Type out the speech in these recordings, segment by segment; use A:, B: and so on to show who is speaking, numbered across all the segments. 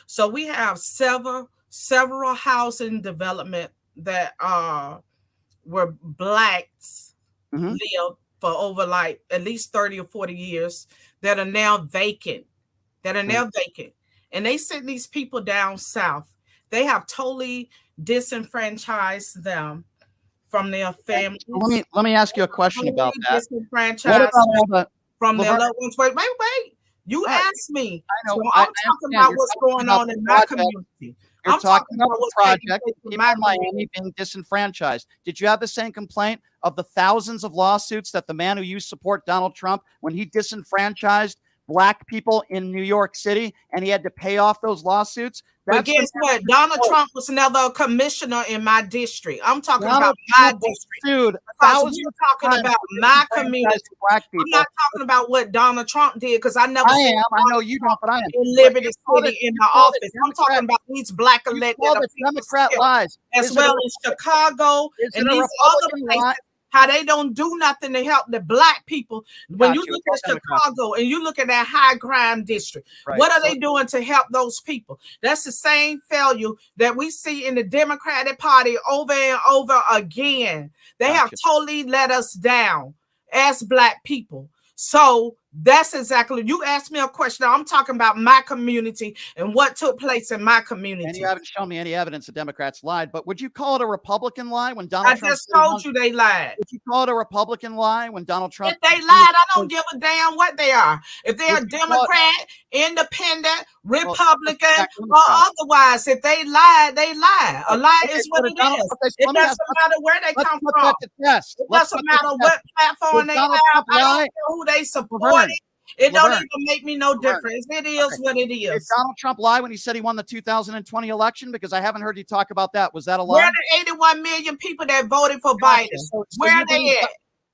A: So we have several housing development that where blacks
B: Hmm.
A: lived for over like at least 30 or 40 years that are now vacant. That are
B: Right.
A: now vacant. And they sent these people down south. They have totally disenfranchised them from their
B: Okay. So let
A: families,
B: me ask you a question
A: totally
B: about that. What
A: disenfranchised
B: about all the
A: from their
B: Laverne?
A: loved ones. Wait. You
B: All right,
A: asked me.
B: I
A: So
B: know.
A: I'm
B: I
A: talking
B: understand.
A: about
B: You're
A: what's
B: talking
A: going
B: about
A: on
B: the
A: in my
B: project.
A: community.
B: You're
A: I'm
B: talking
A: talking
B: about
A: about
B: the
A: what's taking
B: project
A: place
B: and
A: in
B: people
A: my
B: in
A: community.
B: Miami being disenfranchised. Did you have the same complaint of the thousands of lawsuits that the man who used to support Donald Trump when he disenfranchised black people in New York City and he had to pay off those lawsuits?
A: But
B: That's the
A: guess what? Donald Trump was never a commissioner in my district. I'm talking about
B: Donald
A: my
B: Trump was
A: district
B: sued
A: because
B: thousands
A: we're
B: of
A: talking
B: times
A: about
B: for
A: my community.
B: disenfranchising black
A: I'm not
B: people.
A: talking about what Donald Trump did because I never
B: I
A: seen
B: am. I know
A: Donald
B: you don't,
A: Trump
B: but I am.
A: in
B: But
A: Liberty City in
B: you
A: my
B: called it
A: office. I'm talking
B: Democrat.
A: about these black
B: You
A: elected
B: called it
A: officials
B: Democrat
A: here,
B: lies.
A: as
B: Is it a
A: well as Chicago
B: is it
A: and
B: a
A: these other
B: Republican lie?
A: places, how they don't do nothing to help the black people. When you
B: Got you.
A: look
B: It's all
A: at
B: Democrats.
A: Chicago and you look at that high crime district,
B: Right.
A: what are
B: So
A: they doing to help those people? That's the same failure that we see in the Democratic Party over and over again. They have
B: gotcha.
A: totally let us down as black people. So that's exactly, you asked me a question. I'm talking about my community and what took place in my
B: And you
A: community.
B: haven't shown me any evidence the Democrats lied. But would you call it a Republican lie when Donald
A: I
B: Trump
A: just
B: said he
A: told
B: won?
A: you they lied.
B: Would you call it a Republican lie when Donald
A: If
B: Trump
A: they lied,
B: used
A: I don't give a damn what they are. If they
B: would
A: are
B: you call it
A: Democrat, Independent,
B: well,
A: Republican, or
B: Democrat?
A: otherwise, if they lie, they lie. A lie
B: Okay,
A: is
B: so
A: what
B: did
A: it
B: Donald
A: is.
B: okay, so
A: It
B: let me ask
A: doesn't matter where they
B: let's
A: come
B: put
A: from.
B: that to test.
A: It
B: Let's
A: doesn't
B: put that to
A: matter
B: test.
A: what platform
B: Did
A: they
B: Donald
A: have.
B: Trump
A: I don't
B: lie?
A: care who they support.
B: Laverne,
A: It don't
B: Laverne,
A: even make me no
B: Laverne.
A: difference. It
B: Okay.
A: is what it
B: Did
A: is.
B: Donald Trump lie when he said he won the 2020 election? Because I haven't heard you talk about that. Was that a
A: Where are
B: lie?
A: the 81 million people that voted for
B: Gotcha.
A: Biden?
B: So
A: Where
B: you
A: are
B: believe
A: they at?
B: that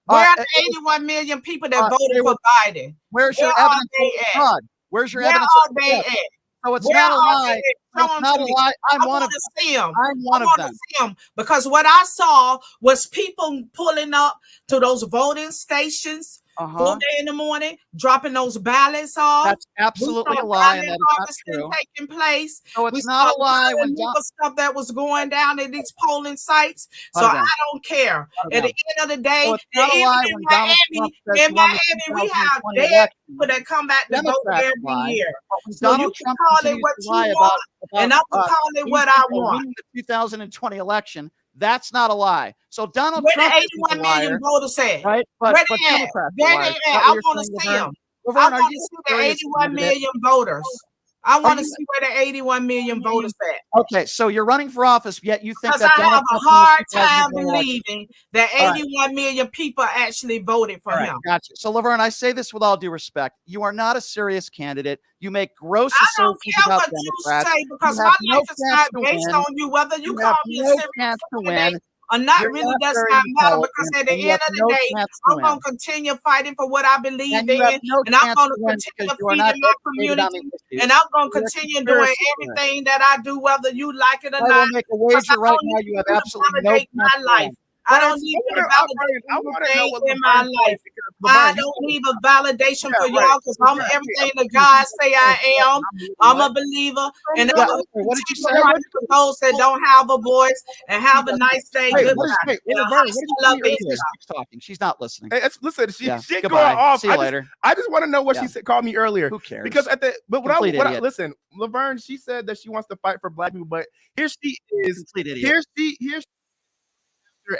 A: Where are
B: it
A: the
B: was
A: 81 million people that voted
B: they
A: for
B: were
A: Biden?
B: where's
A: Where
B: your
A: are
B: evidence
A: they
B: of
A: at?
B: fraud? Where's your
A: Where
B: evidence of
A: are they
B: fraud?
A: at?
B: So it's
A: Where
B: not a
A: are
B: lie.
A: they at?
B: So
A: Show
B: it's
A: them
B: not
A: to
B: a
A: me.
B: lie.
A: I
B: I'm one
A: want
B: of
A: to
B: them.
A: see them.
B: I'm
A: I
B: one of
A: want to
B: them.
A: see them because what I saw was people pulling up to those voting stations
B: Uh-huh.
A: 4 day in the morning, dropping those ballots off.
B: That's
A: We
B: absolutely
A: saw
B: a lie, and
A: ballot
B: that is not
A: harvesting
B: true.
A: taking place.
B: So
A: We
B: it's not
A: saw
B: a
A: a
B: lie
A: lot
B: when
A: of legal stuff that was going down at these polling sites. So
B: Hunt it
A: I
B: down.
A: don't care.
B: Hunt it
A: At the
B: down.
A: end of the day,
B: So it's not
A: and
B: a
A: even
B: lie when Donald Trump says he
A: In
B: won the
A: Miami, we have
B: 2020
A: dead
B: election.
A: people that come back to vote
B: Democrats
A: every
B: lie.
A: year.
B: But when
A: So you
B: Donald
A: can
B: Trump
A: call it
B: continues
A: what
B: to
A: you
B: lie
A: want, and I'm gonna
B: about
A: call it
B: these
A: what I
B: people
A: want.
B: winning the 2020 election, that's not a lie. So Donald
A: Where
B: Trump
A: the
B: isn't a
A: 81 million
B: liar,
A: voters at?
B: right?
A: Where
B: But
A: they at?
B: Democrats are
A: Where they
B: liars. Is
A: at?
B: that what
A: I
B: you're
A: want to
B: saying,
A: see
B: Laverne?
A: them. I
B: Laverne, are
A: want to
B: you
A: see
B: a
A: the
B: serious
A: 81
B: candidate?
A: million voters. I
B: Are
A: want to
B: you
A: see where the 81 million voters at.
B: okay? So you're running for office, yet you think
A: Because
B: that
A: I
B: Donald
A: have a
B: Trump won the
A: hard time
B: 2020 election.
A: believing that
B: All right.
A: 81 million people actually voted for
B: All right,
A: him.
B: gotcha. So, Laverne, I say this with all due respect. You are not a serious candidate. You make gross
A: I don't
B: assertions
A: care
B: about
A: what you
B: Democrats.
A: say
B: You
A: because my
B: have no
A: life is
B: chance
A: not
B: to
A: based
B: win.
A: on you. Whether you
B: You
A: call
B: have
A: me a
B: no
A: serious
B: chance to
A: candidate
B: win.
A: or not
B: You're
A: really
B: not
A: does
B: very
A: not matter because
B: intelligent,
A: at the
B: and you have
A: end of the
B: no
A: day,
B: chance to
A: I'm going
B: win.
A: to continue fighting for what I believe
B: And you have
A: in,
B: no
A: and I'm
B: chance
A: going
B: to
A: to
B: win because
A: continue
B: you are not
A: feeding my
B: educated on
A: community,
B: the
A: and
B: issues.
A: I'm going to
B: You're a
A: continue doing
B: conspiracy theorist.
A: everything that I do, whether you like it or
B: I
A: not,
B: will make a
A: because I
B: wager right
A: don't
B: now.
A: need
B: You have
A: you to
B: absolutely no
A: validate
B: chance
A: my
B: to
A: life.
B: win.
A: I
C: Brian,
A: don't need you to
C: Brian,
A: validate
C: I want to know
A: anything
C: what
A: in my
C: Laverne
A: life.
C: said because
A: I
C: Laverne, you
A: don't
C: said,
A: need a validation
C: yeah,
A: for
C: right.
A: y'all because I'm
C: Laverne,
A: everything that
C: you
A: God
C: just
A: say
C: said
A: I
C: that,
A: am.
C: and I'm like,
A: I'm a
C: what?
A: believer,
C: Tell me
A: and
B: Yeah.
A: I'm
C: what?
A: going to
B: Okay. What did you
A: continue
B: say?
C: Yeah, what?
A: fighting for those that don't have a voice and have a nice day.
C: Wait,
A: Goodbye.
B: Wait,
A: And
C: Laverne, what did you
A: hasta
C: say
A: la
B: she
C: earlier?
A: vista.
B: just keeps talking. She's not listening.
C: Hey, listen,
B: Yeah.
C: she going
B: Goodbye.
C: off.
B: See you later.
C: I just want to know what
B: Yeah.
C: she said. Called me earlier
B: Who cares?
C: because but
B: Complete idiot.
C: listen, Laverne, she said that she wants to fight for black people, but here she is.
B: Complete idiot.
C: Here's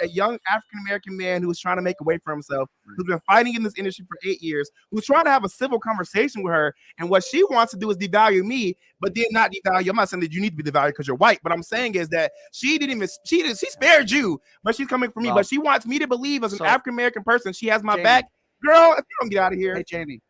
C: a young African American man who's trying to make a way for himself, who's been fighting in this industry for 8 years, who's trying to have a civil conversation with her. And what she wants to do is devalue me, but did not devalue. I'm not saying that you need to be devalued because you're white, but I'm saying is that she spared you, but she's coming for me.
B: Well,
C: but she wants me to believe as an
B: so,
C: African American person, she has my
B: Jamie.
C: back. Girl, if you don't get out of here.
B: Hey, Jamie.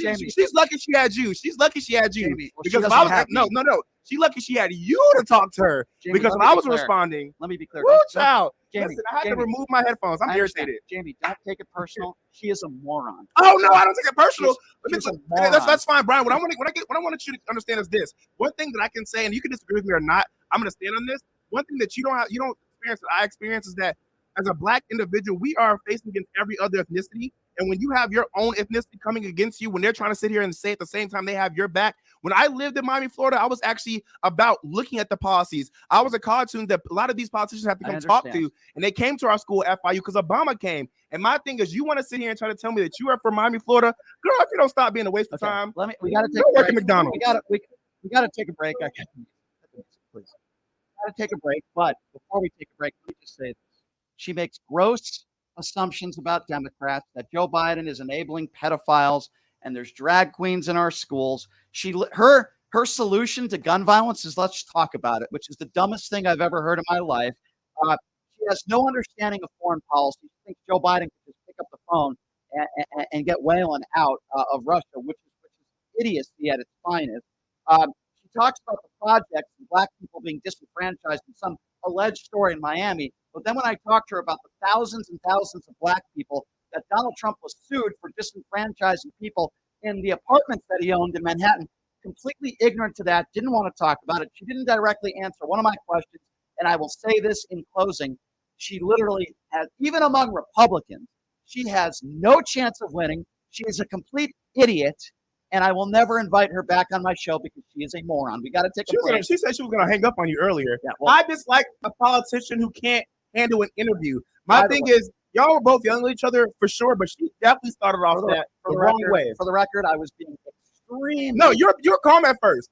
C: Jamie. She's lucky she had you. She's lucky she had you.
B: Jamie, well,
C: because
B: she
C: if I was
B: doesn't have
C: no, she's lucky she had you to talk to her.
B: Jamie,
C: because
B: let
C: when
B: me
C: I
B: be
C: was
B: clear.
C: responding,
B: Let me be clear.
C: woo,
B: Don't-
C: child.
B: Jamie,
C: Listen, I had to
B: Jamie,
C: remove my headphones. I'm
B: I understand.
C: irritated.
B: Jamie, don't take it personal. She is a moron.
C: Oh no, I don't take it personal.
B: She's a
C: That's fine, Brian. What I want you to understand is this. One thing that I can say, and you can disagree with me or not, I'm gonna stand on this. One thing that you don't experience that I experience is that as a black individual, we are facing against every other ethnicity And when you have your own ethnicity coming against you, when they're trying to sit here and say at the same time they have your back. When I lived in Miami, Florida, I was actually about looking at the policies. I was a college student that a lot of these politicians have to come talk to, and they came to our school at FIU because Obama came. And my thing is, you want to sit here and try to tell me that you are from Miami, Florida? Girl, if you don't stop being a waste of time,
B: we got to take
C: a break. McDonald's.
B: We got to take a break. Please. Got to take a break. But before we take a break, let me just say this. She makes gross assumptions about Democrats, that Joe Biden is enabling pedophiles and there's drag queens in our schools. Her solution to gun violence is let's talk about it, which is the dumbest thing I've ever heard in my life. She has no understanding of foreign policy. She thinks Joe Biden can just pick up the phone and get Whalen out of Russia, which is idiocy at its finest. She talks about the projects and black people being disenfranchised in some alleged story in Miami. But then when I talked to her about the thousands and thousands of black people that Donald Trump was sued for disenfranchising people in the apartments that he owned in Manhattan, completely ignorant to that, didn't want to talk about it. She didn't directly answer one of my questions. And I will say this in closing. She literally has, even among Republicans, she has no chance of winning. She is a complete idiot. And I will never invite her back on my show because she is a moron. We got to take a break.
C: She said she was going to hang up on you earlier.
B: Yeah, well,
C: I dislike a politician who can't handle an interview. My thing is, y'all were both young with each other for sure, but she definitely started off the wrong way.
B: For the record, I was being extreme.
C: No, you're calm at first.